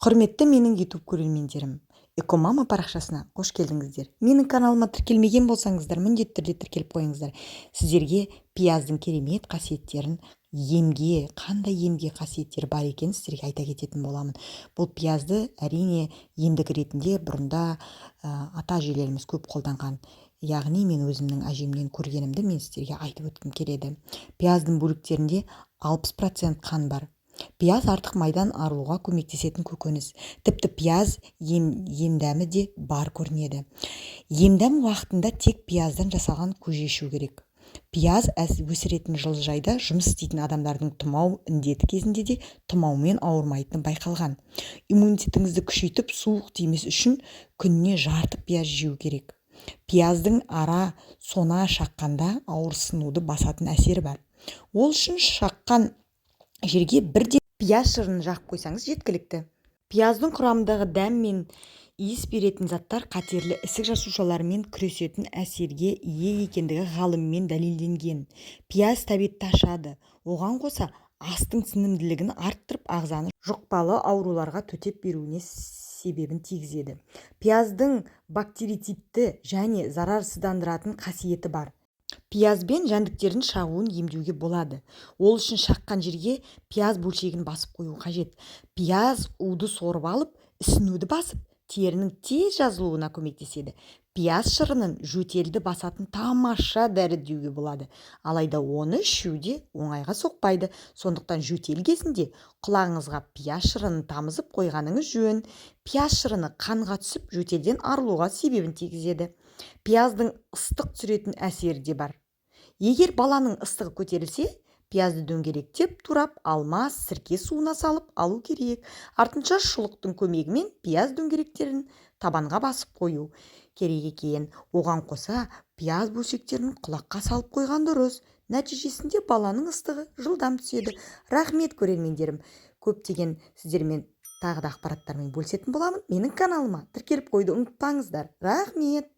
Құрметті менің YouTube көрермендерім, Экомама парақшасына қош келдіңіздер. Менің каналыма тіркелмеген болсаңыздар, міндетті түрде тіркеліп қойыңыздар. Сіздерге пияздың керемет қасиеттерін, қандай емге қасиеттері бар екенін сіздерге айта кететін боламын. Бұл пиязды әрине емдік ретінде бұрында ата-әжелеріміз көп қолданған. Яғни мен өзімнің әжемнен көргенімді мен сіздерге айтып өткім келеді. Пияздың бөліктерінде 60% қан бар. Пияз артық майдан арылуға көмектесетін көкөніс. Тіпті пияз емдәмі де бар көрінеді. Емдәм уақытында тек пияздан жасалған көже ішу керек. Пияз өсіретін жылыжайда жұмыс істейтін адамдардың тұмау індеті кезінде де тұмаумен ауырмайтыны байқалған. Иммунитетіңізді күшейтіп, суық тимес үшін күніне жарты пияз жеу керек. Пияздың ара сона шаққанда ауырсынуды басатын әсері бар. Ол үшін шаққан жерге бірде пияз шырынын жағып қойсаңыз жеткілікті. Пияздың құрамындағы дәм мен иіс беретін заттар қатерлі ісік жасушаларымен күресетін әсерге ие екендігі ғалыммен дәлелденген. Пияз тәбетті ашады. Оған қоса астың сіңімділігін арттырып, ағзаны жұқпалы ауруларға төтеп беруіне себебін тигізеді. Пияздың бактерицидті және зарарсыздандыратын қасиеті бар. Пиязбен жәндіктердің шағуын емдеуге болады. Ол үшін шаққан жерге пияз бөлшегін басып қою қажет. Пияз уды сорып алып, ісінуді басып, терінің тез жазылуына көмектеседі. Пияз шырынын жөтелді басатын тамаша дәрі деуге болады. Алайда оны ішуде оңайға соқпайды. Сондықтан жөтел кезінде құлағыңызға пияз шырынын тамызып қойғаныңыз жөн. Пияз шырыны қанға түсіп, жөтелден арылуға себебін тигізеді. Пияздың ыстық түсіретін әсері де бар. Егер баланың ыстығы көтерілсе, пиязды дөңгелектеп турап, алмас, сірке суына салып алу керек. Артынша шұлықтың көмегімен пияз дөңгелектерін табанға басып қою керек екен. Оған қоса пияз бөлшектерін құлаққа салып қойған дұрыс. Нәтижесінде баланың ыстығы жылдам түседі. Рахмет көрермендерім. Көптеген сіздермен тағы да ақпараттармен бөлісетін боламын. Менің каналыма тіркеліп қойды ұмытпаңыздар. Рахмет.